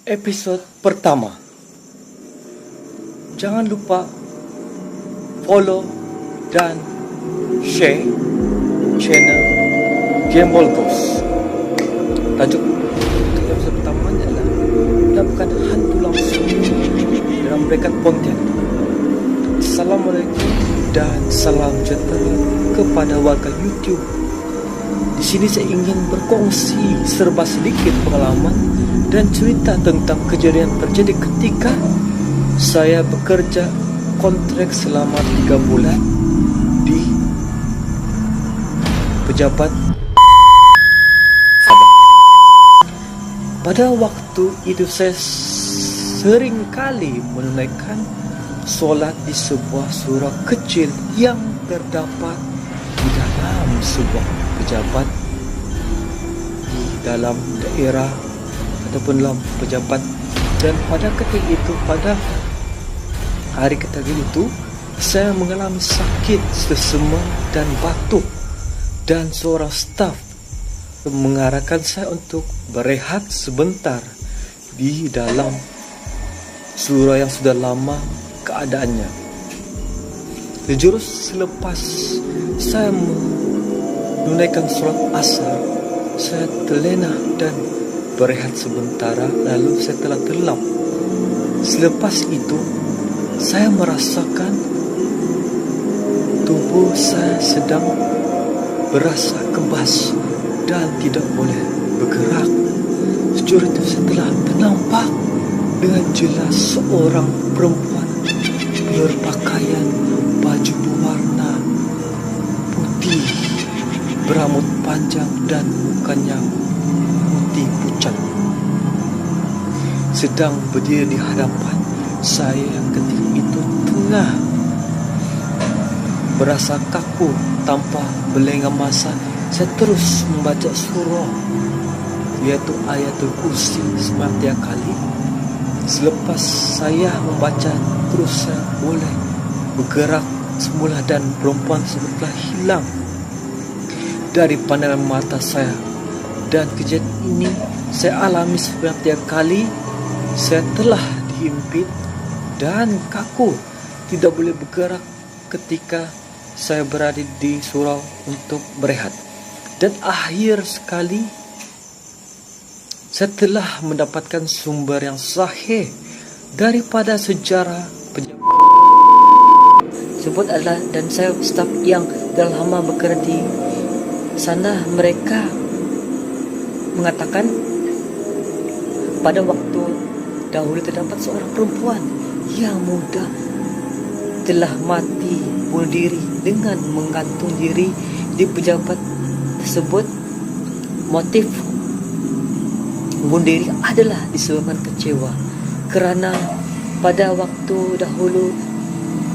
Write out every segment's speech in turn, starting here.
episode pertama. Jangan lupa follow dan share channel Gameball Ghost. Tajuk episode pertama adalah mendapatkan hantu langsung dalam Berkat Pontianak. Assalamualaikum dan salam sejahtera kepada warga YouTube. Di sini saya ingin berkongsi serba sedikit pengalaman dan cerita tentang kejadian terjadi ketika saya bekerja kontrak selama 3 bulan di pejabat. Pada waktu itu saya sering kali menunaikan solat di sebuah surau kecil yang terdapat di dalam sebuah pejabat di dalam daerah ataupun dalam pejabat. Dan pada ketika itu, pada hari ketiga itu, saya mengalami sakit sesama dan batuk, dan seorang staf mengarahkan saya untuk berehat sebentar di dalam surau yang sudah lama keadaannya. Sejurus selepas saya menunaikan sholat asar, saya terlena dan berehat sementara, lalu saya telah terlelap. Selepas itu, saya merasakan tubuh saya sedang berasa kebas dan tidak boleh bergerak. Sejurus itu saya telah ternampak dengan jelas seorang perempuan berpakaian baju berwarna putih, berambut panjang dan mukanya putih pucat, sedang berdiri di hadapan saya yang ketika itu tengah berasa kaku tanpa berlengah masa. Saya terus membaca surah, yaitu ayatul kursi sebanyak 3 kali. Selepas saya membaca terus, saya boleh bergerak semula dan perempuan tersebut telah hilang dari pandangan mata saya. Dan kejadian ini saya alami sebanyak 3 kali. Saya telah dihimpit dan kaku, tidak boleh bergerak ketika saya berada di surau untuk berehat. Dan akhir sekali saya telah mendapatkan sumber yang sahih daripada sejarah pejabat sebut adalah, dan saya staf yang dah lama bekerja di sana, mereka mengatakan pada waktu dahulu terdapat seorang perempuan yang muda telah mati bunuh diri dengan menggantung diri di pejabat tersebut. Motif bunuh diri adalah disebabkan kecewa kerana pada waktu dahulu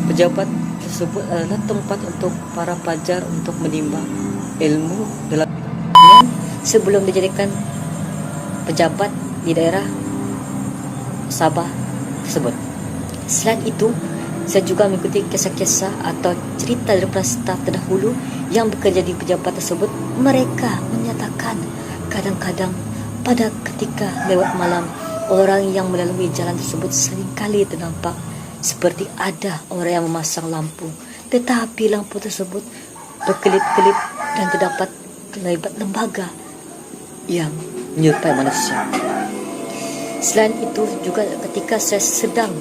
pejabat tersebut adalah tempat untuk para pelajar untuk menimba ilmu dalam sebelum dijadikan pejabat di daerah Sabah tersebut. Selain itu, saya juga mengikuti kisah-kisah atau cerita daripada staf terdahulu yang bekerja di pejabat tersebut. Mereka menyatakan kadang-kadang pada ketika lewat malam, orang yang melalui jalan tersebut seringkali ternampak seperti ada orang yang memasang lampu, tetapi lampu tersebut berkelip-kelip dan terdapat kelibat lembaga yang menyerupai manusia. Selain itu juga ketika saya sedang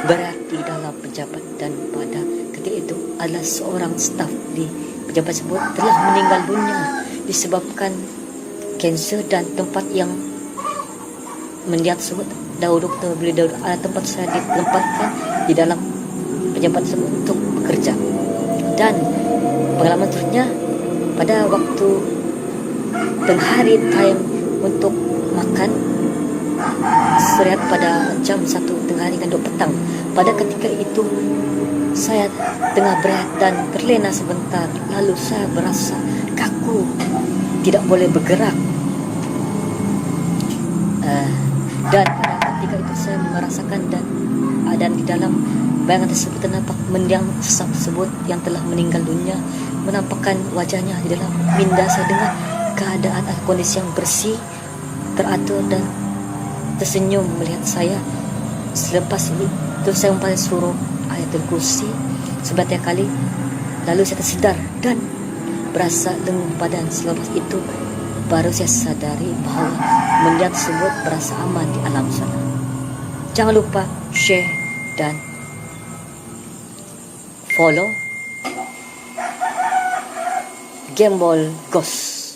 berada di dalam pejabat, dan pada ketika itu adalah seorang staf di pejabat tersebut telah meninggal dunia disebabkan kanser, dan tempat yang mendiam tersebut dahulu tempat saya ditempatkan di dalam pejabat tersebut untuk bekerja. Dan pengalaman terusnya pada waktu tengah hari time untuk makan istirahat pada jam 1 tengah hari dan 2 petang. Pada ketika itu saya tengah berehat dan terlena sebentar, lalu saya berasa kaku, tidak boleh bergerak. Dan pada ketika itu saya merasakan dan di dalam bayangan tersebut terdapat mendiang sesat tersebut yang telah meninggal dunia, menampakkan wajahnya di dalam minda saya dengan keadaan atau kondisi yang bersih, teratur dan tersenyum melihat saya. Selepas itu saya membaca surah Ayatul Kursi sebanyak kali. Lalu saya tersedar dan berasa lengan badan. Selepas itu baru saya sadari bahwa benda tersebut berasa aman di alam sana. Jangan lupa share dan follow Gembol Ghost.